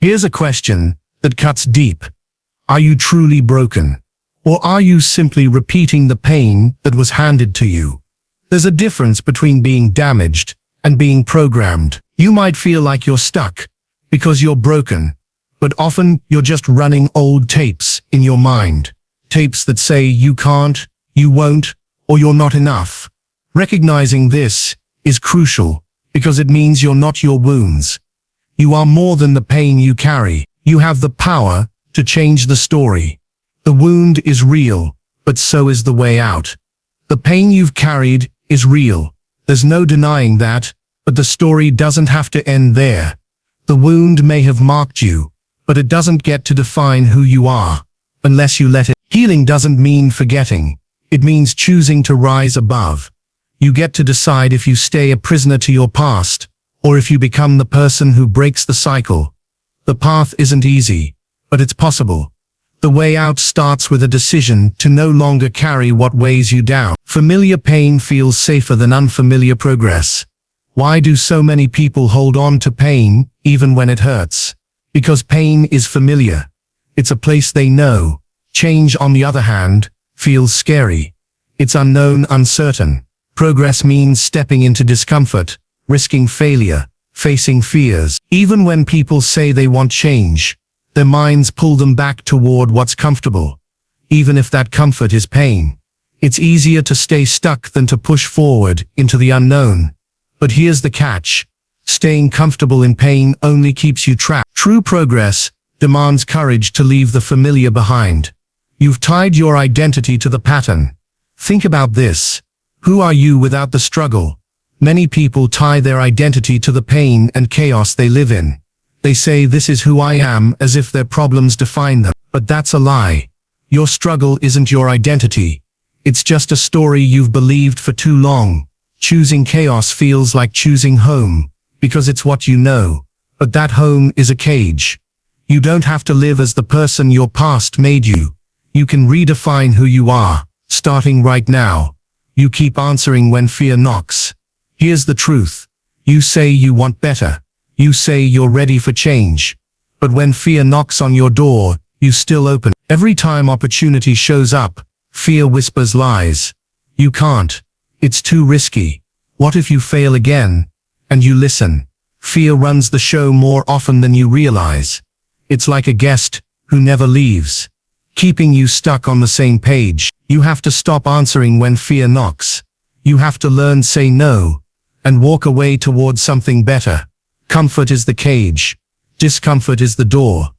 Here's a question that cuts deep. Are you truly broken? Or are you simply repeating the pain that was handed to you? There's a difference between being damaged and being programmed. You might feel like you're stuck because you're broken, but often you're just running old tapes in your mind. Tapes that say you can't, you won't, or you're not enough. Recognizing this is crucial because it means you're not your wounds. You are more than the pain you carry. You have the power to change the story. The wound is real, but so is the way out. The pain you've carried is real. There's no denying that, but the story doesn't have to end there. The wound may have marked you, but it doesn't get to define who you are, unless you let it. Healing doesn't mean forgetting. It means choosing to rise above. You get to decide if you stay a prisoner to your past, or if you become the person who breaks the cycle. The path isn't easy, but it's possible. The way out starts with a decision to no longer carry what weighs you down. Familiar pain feels safer than unfamiliar progress. Why do so many people hold on to pain, even when it hurts? Because pain is familiar. It's a place they know. Change, on the other hand, feels scary. It's unknown, uncertain. Progress means stepping into discomfort, risking failure, facing fears. Even when people say they want change, their minds pull them back toward what's comfortable. Even if that comfort is pain. It's easier to stay stuck than to push forward into the unknown. But here's the catch. Staying comfortable in pain only keeps you trapped. True progress demands courage to leave the familiar behind. You've tied your identity to the pattern. Think about this. Who are you without the struggle? Many people tie their identity to the pain and chaos they live in. They say this is who I am, as if their problems define them. But that's a lie. Your struggle isn't your identity. It's just a story you've believed for too long. Choosing chaos feels like choosing home, because it's what you know. But that home is a cage. You don't have to live as the person your past made you. You can redefine who you are, starting right now. You keep answering when fear knocks. Here's the truth. You say you want better. You say you're ready for change. But when fear knocks on your door, you still open. Every time opportunity shows up, fear whispers lies. You can't. It's too risky. What if you fail again? And you listen. Fear runs the show more often than you realize. It's like a guest who never leaves, keeping you stuck on the same page. You have to stop answering when fear knocks. You have to learn say no, and walk away towards something better. Comfort is the cage. Discomfort is the door.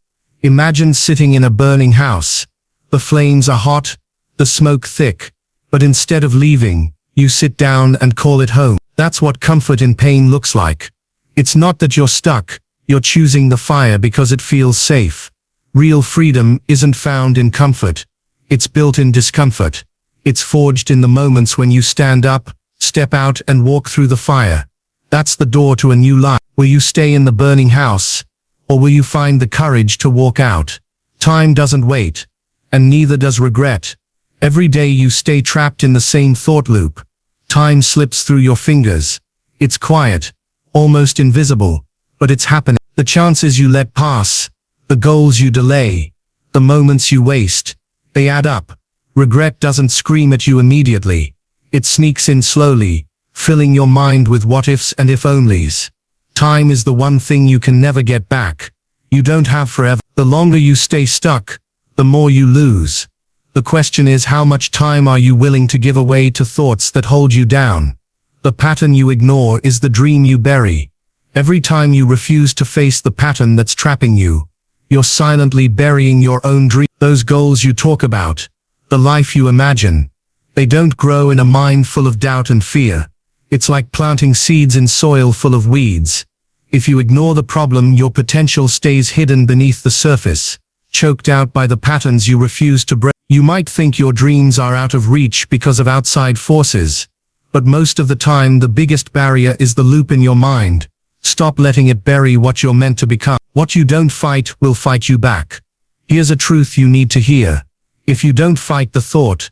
Imagine sitting in a burning house. The flames are hot, the smoke thick, but instead of leaving, you sit down and call it home. That's what comfort in pain looks like. It's not that you're stuck, you're choosing the fire because it feels safe. Real freedom isn't found in comfort. It's built in discomfort. It's forged in the moments when you stand up, step out and walk through the fire. That's the door to a new life. Will you stay in the burning house? Or will you find the courage to walk out? Time doesn't wait, and neither does regret. Every day you stay trapped in the same thought loop. Time slips through your fingers. It's quiet, almost invisible, but it's happening. The chances you let pass, the goals you delay, the moments you waste, they add up. Regret doesn't scream at you immediately. It sneaks in slowly, filling your mind with what-ifs and if-onlys. Time is the one thing you can never get back. You don't have forever. The longer you stay stuck, the more you lose. The question is, how much time are you willing to give away to thoughts that hold you down? The pattern you ignore is the dream you bury. Every time you refuse to face the pattern that's trapping you, you're silently burying your own dream. Those goals you talk about, the life you imagine, they don't grow in a mind full of doubt and fear. It's like planting seeds in soil full of weeds. If you ignore the problem, your potential stays hidden beneath the surface, choked out by the patterns you refuse to break. You might think your dreams are out of reach because of outside forces, but most of the time the biggest barrier is the loop in your mind. Stop letting it bury what you're meant to become. What you don't fight will fight you back. Here's a truth you need to hear. If you don't fight the thought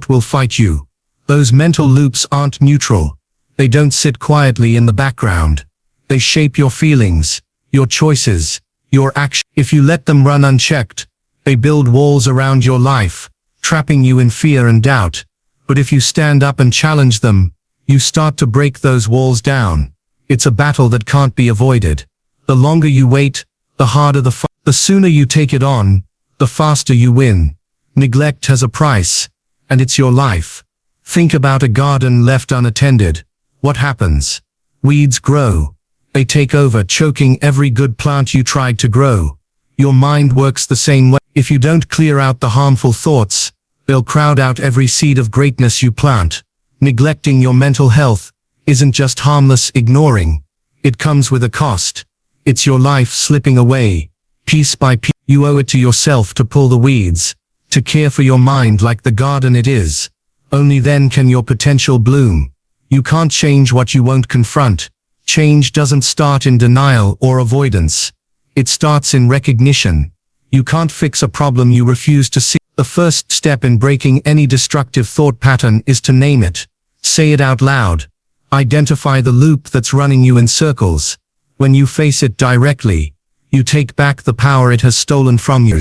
will fight you. Those mental loops aren't neutral. They don't sit quietly in the background. They shape your feelings, your choices, your action. If you let them run unchecked, they build walls around your life, trapping you in fear and doubt. But if you stand up and challenge them, you start to break those walls down. It's a battle that can't be avoided. The longer you wait, the harder the sooner you take it on, the faster you win. Neglect has a price, and it's your life. Think about a garden left unattended. What happens? Weeds grow. They take over, choking every good plant you tried to grow. Your mind works the same way. If you don't clear out the harmful thoughts, they'll crowd out every seed of greatness you plant. Neglecting your mental health isn't just harmless ignoring. It comes with a cost. It's your life slipping away, piece by piece. You owe it to yourself to pull the weeds, to care for your mind like the garden it is. Only then can your potential bloom. You can't change what you won't confront. Change doesn't start in denial or avoidance. It starts in recognition. You can't fix a problem you refuse to see. The first step in breaking any destructive thought pattern is to name it. Say it out loud. Identify the loop that's running you in circles. When you face it directly, you take back the power it has stolen from you.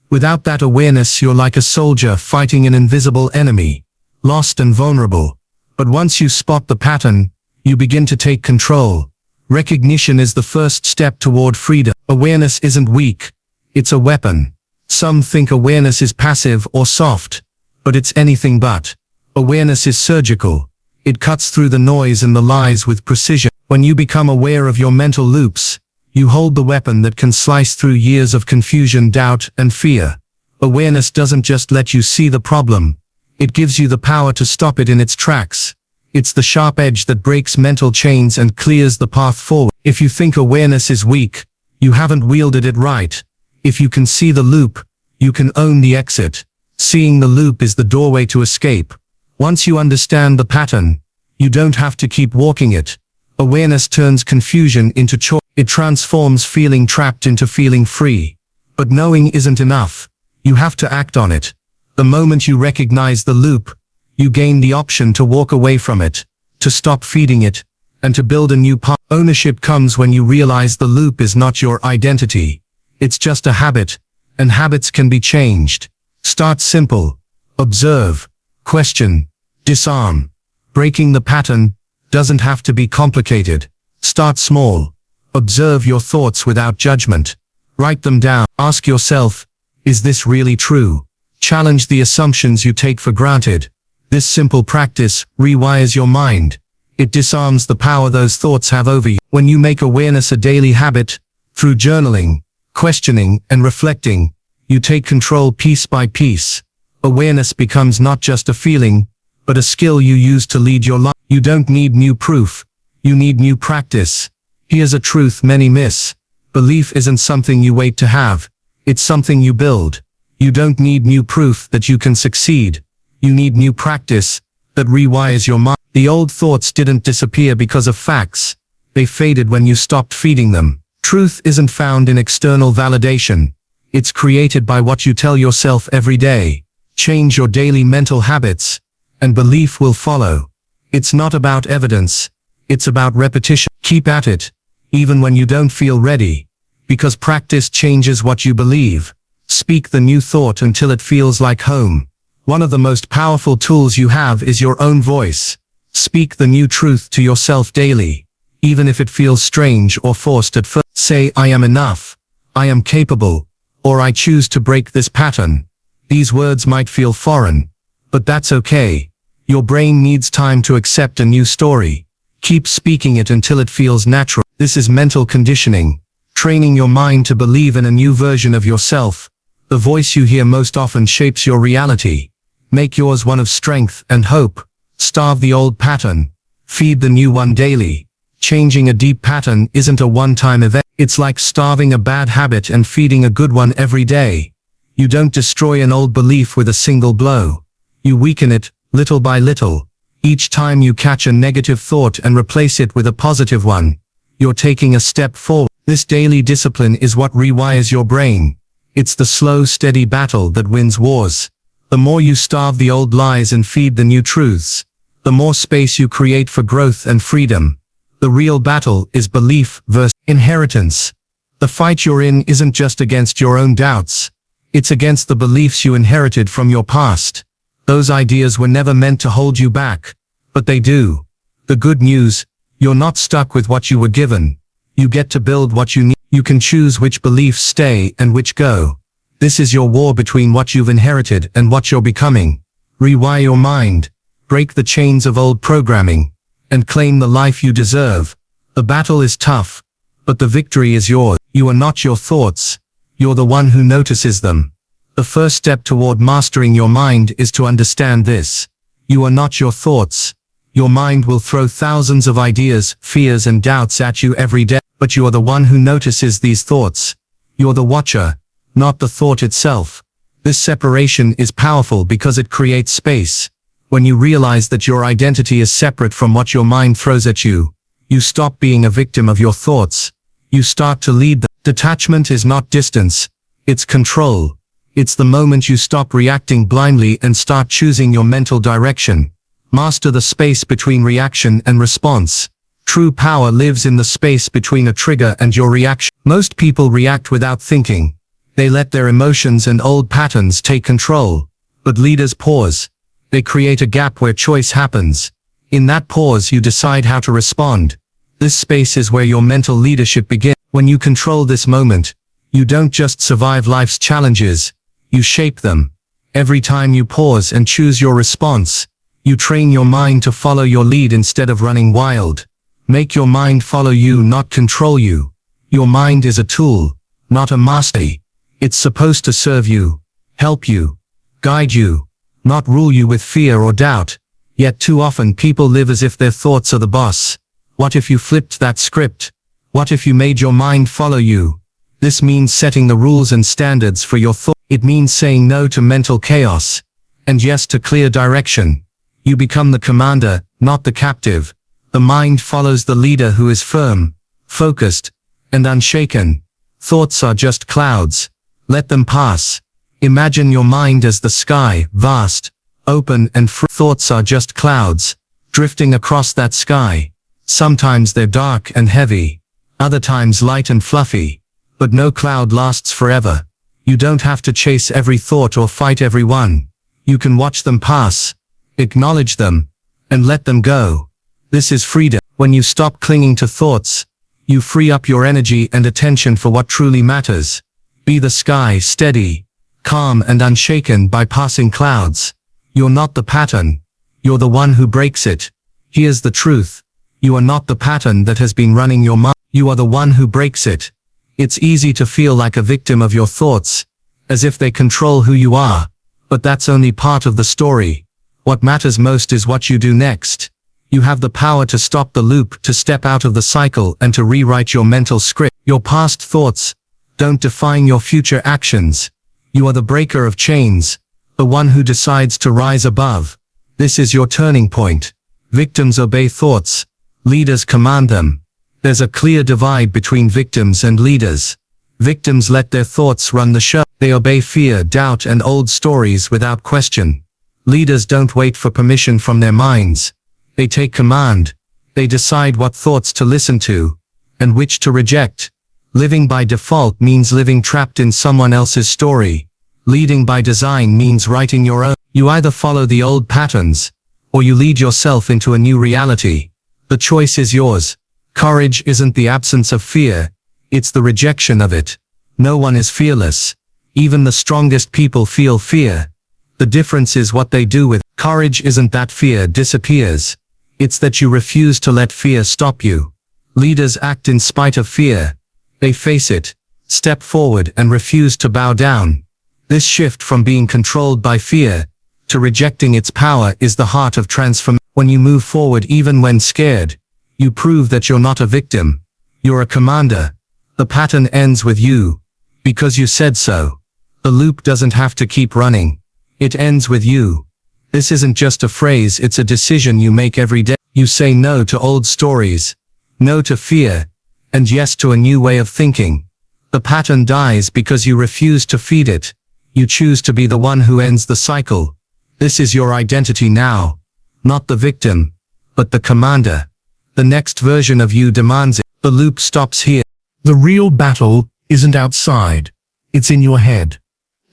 Without that awareness, you're like a soldier fighting an invisible enemy, lost and vulnerable. But once you spot the pattern, you begin to take control. Recognition is the first step toward freedom. Awareness isn't weak. It's a weapon. Some think awareness is passive or soft, but it's anything but. Awareness is surgical. It cuts through the noise and the lies with precision. When you become aware of your mental loops, you hold the weapon that can slice through years of confusion, doubt, and fear. Awareness doesn't just let you see the problem. It gives you the power to stop it in its tracks. It's the sharp edge that breaks mental chains and clears the path forward. If you think awareness is weak, you haven't wielded it right. If you can see the loop, you can own the exit. Seeing the loop is the doorway to escape. Once you understand the pattern, you don't have to keep walking it. Awareness turns confusion into choice. It transforms feeling trapped into feeling free. But knowing isn't enough. You have to act on it. The moment you recognize the loop, you gain the option to walk away from it, to stop feeding it, and to build a new path. Ownership comes when you realize the loop is not your identity. It's just a habit, and habits can be changed. Start simple. Observe, question, disarm. Breaking the pattern doesn't have to be complicated. Start small. Observe your thoughts without judgment. Write them down. Ask yourself, is this really true? Challenge the assumptions you take for granted. This simple practice rewires your mind. It disarms the power those thoughts have over you. When you make awareness a daily habit, through journaling, questioning, and reflecting, you take control piece by piece. Awareness becomes not just a feeling, but a skill you use to lead your life. You don't need new proof. You need new practice. Here's a truth many miss. Belief isn't something you wait to have. It's something you build. You don't need new proof that you can succeed. You need new practice that rewires your mind. The old thoughts didn't disappear because of facts. They faded when you stopped feeding them. Truth isn't found in external validation. It's created by what you tell yourself every day. Change your daily mental habits, and belief will follow. It's not about evidence. It's about repetition. Keep at it, even when you don't feel ready, because practice changes what you believe. Speak the new thought until it feels like home. One of the most powerful tools you have is your own voice. Speak the new truth to yourself daily, even if it feels strange or forced at first. Say, I am enough, I am capable, or I choose to break this pattern. These words might feel foreign, but that's okay. Your brain needs time to accept a new story. Keep speaking it until it feels natural. This is mental conditioning, training your mind to believe in a new version of yourself. The voice you hear most often shapes your reality. Make yours one of strength and hope. Starve the old pattern. Feed the new one daily. Changing a deep pattern isn't a one-time event. It's like starving a bad habit and feeding a good one every day. You don't destroy an old belief with a single blow. You weaken it, little by little. Each time you catch a negative thought and replace it with a positive one, you're taking a step forward. This daily discipline is what rewires your brain. It's the slow, steady battle that wins wars. The more you starve the old lies and feed the new truths, the more space you create for growth and freedom. The real battle is belief versus inheritance. The fight you're in isn't just against your own doubts. It's against the beliefs you inherited from your past. Those ideas were never meant to hold you back, but they do. The good news, you're not stuck with what you were given. You get to build what you need. You can choose which beliefs stay and which go. This is your war between what you've inherited and what you're becoming. Rewire your mind, break the chains of old programming, and claim the life you deserve. The battle is tough, but the victory is yours. You are not your thoughts. You're the one who notices them. The first step toward mastering your mind is to understand this. You are not your thoughts. Your mind will throw thousands of ideas, fears and doubts at you every day, but you are the one who notices these thoughts. You're the watcher, not the thought itself. This separation is powerful because it creates space. When you realize that your identity is separate from what your mind throws at you, you stop being a victim of your thoughts. You start to lead them. Detachment is not distance, it's control. It's the moment you stop reacting blindly and start choosing your mental direction. Master the space between reaction and response. True power lives in the space between a trigger and your reaction. Most people react without thinking. They let their emotions and old patterns take control. But leaders pause. They create a gap where choice happens. In that pause you decide how to respond. This space is where your mental leadership begins. When you control this moment, you don't just survive life's challenges, you shape them. Every time you pause and choose your response, you train your mind to follow your lead instead of running wild. Make your mind follow you, not control you. Your mind is a tool, not a master. It's supposed to serve you, help you, guide you, not rule you with fear or doubt. Yet too often people live as if their thoughts are the boss. What if you flipped that script? What if you made your mind follow you? This means setting the rules and standards for your thought. It means saying no to mental chaos, and yes to clear direction. You become the commander, not the captive. The mind follows the leader who is firm, focused, and unshaken. Thoughts are just clouds. Let them pass. Imagine your mind as the sky, vast, open and free. Thoughts are just clouds, drifting across that sky. Sometimes they're dark and heavy, other times light and fluffy, but no cloud lasts forever. You don't have to chase every thought or fight every one. You can watch them pass, acknowledge them, and let them go. This is freedom. When you stop clinging to thoughts, you free up your energy and attention for what truly matters. Be the sky, steady, calm and unshaken by passing clouds. You're not the pattern. You're the one who breaks it. Here's the truth. You are not the pattern that has been running your mind. You are the one who breaks it. It's easy to feel like a victim of your thoughts, as if they control who you are. But that's only part of the story. What matters most is what you do next. You have the power to stop the loop, to step out of the cycle, and to rewrite your mental script. Your past thoughts don't define your future actions. You are the breaker of chains, the one who decides to rise above. This is your turning point. Victims obey thoughts. Leaders command them. There's a clear divide between victims and leaders. Victims let their thoughts run the show. They obey fear, doubt, and old stories without question. Leaders don't wait for permission from their minds. They take command. They decide what thoughts to listen to, and which to reject. Living by default means living trapped in someone else's story. Leading by design means writing your own. You either follow the old patterns, or you lead yourself into a new reality. The choice is yours. Courage isn't the absence of fear, it's the rejection of it. No one is fearless. Even the strongest people feel fear. The difference is what they do with it. Courage isn't that fear disappears. It's that you refuse to let fear stop you. Leaders act in spite of fear. They face it, step forward and refuse to bow down. This shift from being controlled by fear to rejecting its power is the heart of transformation. When you move forward even when scared, you prove that you're not a victim. You're a commander. The pattern ends with you, because you said so. The loop doesn't have to keep running. It ends with you. This isn't just a phrase, it's a decision you make every day. You say no to old stories, no to fear, and yes to a new way of thinking. The pattern dies because you refuse to feed it. You choose to be the one who ends the cycle. This is your identity now. Not the victim, but the commander. The next version of you demands it. The loop stops here. The real battle isn't outside. It's in your head.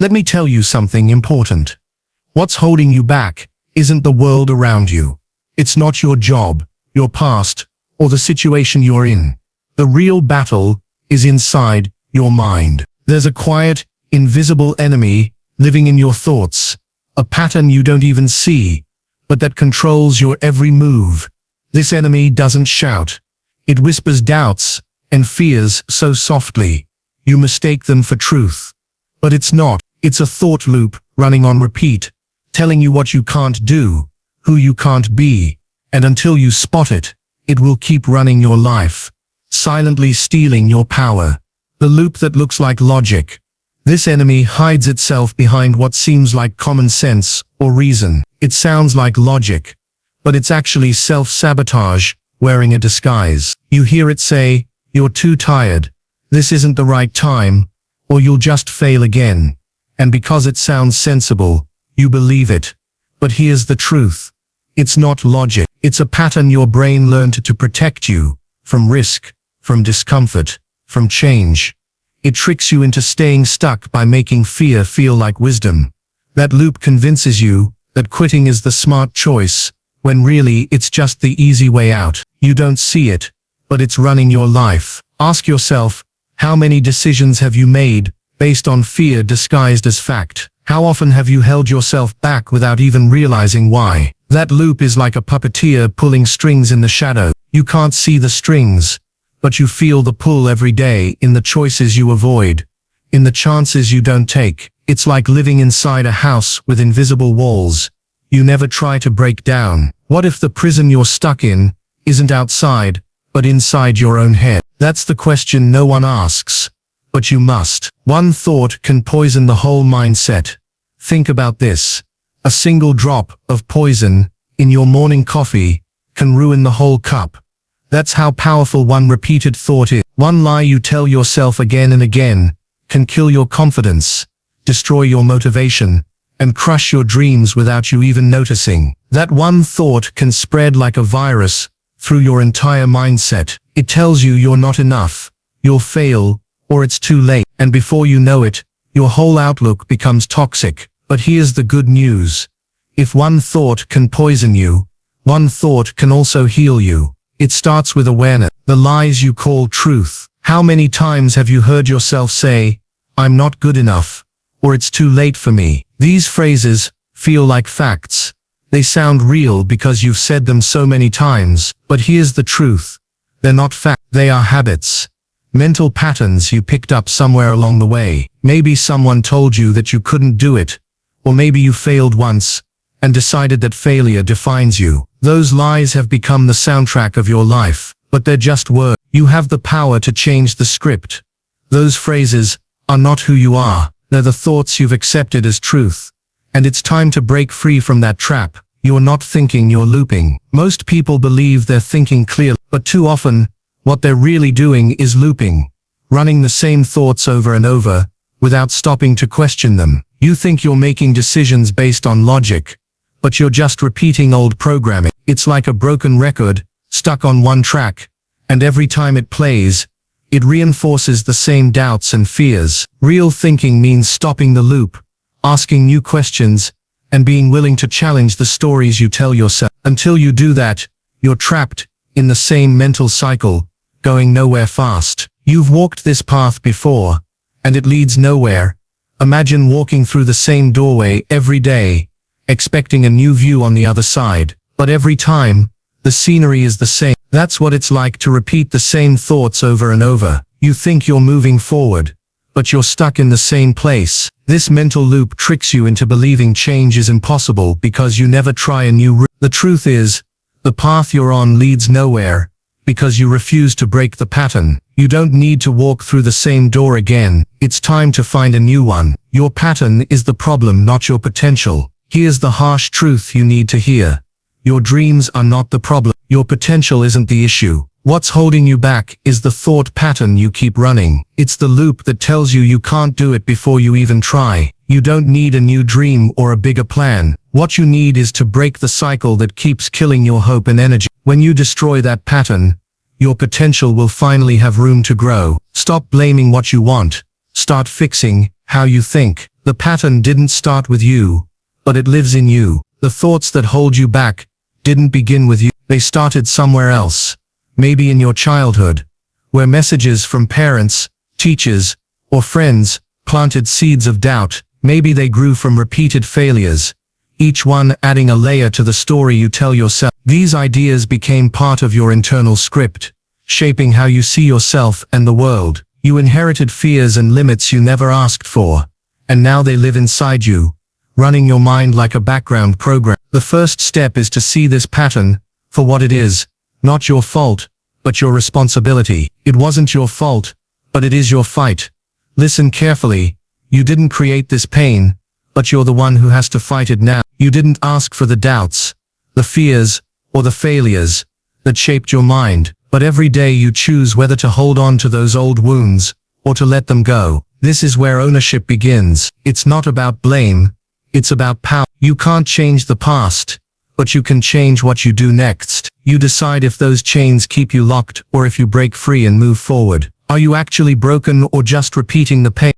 Let me tell you something important. What's holding you back isn't the world around you. It's not your job, your past, or the situation you're in. The real battle is inside your mind. There's a quiet, invisible enemy living in your thoughts, a pattern you don't even see, but that controls your every move. This enemy doesn't shout. It whispers doubts and fears so softly, you mistake them for truth. But it's not. It's a thought loop running on repeat, telling you what you can't do, who you can't be, and until you spot it, it will keep running your life, silently stealing your power. The loop that looks like logic. This enemy hides itself behind what seems like common sense or reason. It sounds like logic, but it's actually self-sabotage wearing a disguise. You hear it say, "You're too tired, this isn't the right time, or you'll just fail again." And because it sounds sensible, you believe it. But here's the truth. It's not logic. It's a pattern your brain learned to protect you from risk, from discomfort, from change. It tricks you into staying stuck by making fear feel like wisdom. That loop convinces you that quitting is the smart choice, when really it's just the easy way out. You don't see it, but it's running your life. Ask yourself, how many decisions have you made based on fear disguised as fact? How often have you held yourself back without even realizing why? That loop is like a puppeteer pulling strings in the shadow. You can't see the strings, but you feel the pull every day in the choices you avoid, in the chances you don't take. It's like living inside a house with invisible walls you never try to break down. What if the prison you're stuck in isn't outside, but inside your own head? That's the question no one asks, but you must. One thought can poison the whole mindset. Think about this. A single drop of poison in your morning coffee can ruin the whole cup. That's how powerful one repeated thought is. One lie you tell yourself again and again can kill your confidence, destroy your motivation, and crush your dreams without you even noticing. That one thought can spread like a virus through your entire mindset. It tells you you're not enough, you'll fail, or it's too late. And before you know it, your whole outlook becomes toxic. But here's the good news. If one thought can poison you, one thought can also heal you. It starts with awareness. The lies you call truth. How many times have you heard yourself say, "I'm not good enough," or "It's too late for me"? These phrases feel like facts. They sound real because you've said them so many times. But here's the truth. They're not facts. They are habits. Mental patterns you picked up somewhere along the way. Maybe someone told you that you couldn't do it, or maybe you failed once and decided that failure defines you. Those lies have become the soundtrack of your life, but they're just words. You have the power to change the script. Those phrases are not who you are. They're the thoughts you've accepted as truth. And it's time to break free from that trap. You're not thinking, you're looping. Most people believe they're thinking clearly, but too often, what they're really doing is looping, running the same thoughts over and over, without stopping to question them. You think you're making decisions based on logic, but you're just repeating old programming. It's like a broken record, stuck on one track, and every time it plays, it reinforces the same doubts and fears. Real thinking means stopping the loop, asking new questions, and being willing to challenge the stories you tell yourself. Until you do that, you're trapped in the same mental cycle, going nowhere fast. You've walked this path before, and it leads nowhere. Imagine walking through the same doorway every day, expecting a new view on the other side. But every time, the scenery is the same. That's what it's like to repeat the same thoughts over and over. You think you're moving forward, but you're stuck in the same place. This mental loop tricks you into believing change is impossible because you never try a new route. The truth is, the path you're on leads nowhere, because you refuse to break the pattern. You don't need to walk through the same door again. It's time to find a new one. Your pattern is the problem, not your potential. Here's the harsh truth you need to hear. Your dreams are not the problem. Your potential isn't the issue. What's holding you back is the thought pattern you keep running. It's the loop that tells you can't do it before you even try. You don't need a new dream or a bigger plan. What you need is to break the cycle that keeps killing your hope and energy. When you destroy that pattern, your potential will finally have room to grow. Stop blaming what you want. Start fixing how you think. The pattern didn't start with you, but it lives in you. The thoughts that hold you back didn't begin with you. They started somewhere else. Maybe in your childhood, where messages from parents, teachers, or friends planted seeds of doubt. Maybe they grew from repeated failures, each one adding a layer to the story you tell yourself. These ideas became part of your internal script, shaping how you see yourself and the world. You inherited fears and limits you never asked for, and now they live inside you, running your mind like a background program. The first step is to see this pattern for what it is, not your fault, but your responsibility. It wasn't your fault, but it is your fight. Listen carefully. You didn't create this pain, but you're the one who has to fight it now. You didn't ask for the doubts, the fears, or the failures that shaped your mind, but every day you choose whether to hold on to those old wounds or to let them go. This is where ownership begins. It's not about blame, it's about power. You can't change the past, but you can change what you do next. You decide if those chains keep you locked or if you break free and move forward. Are you actually broken or just repeating the pain?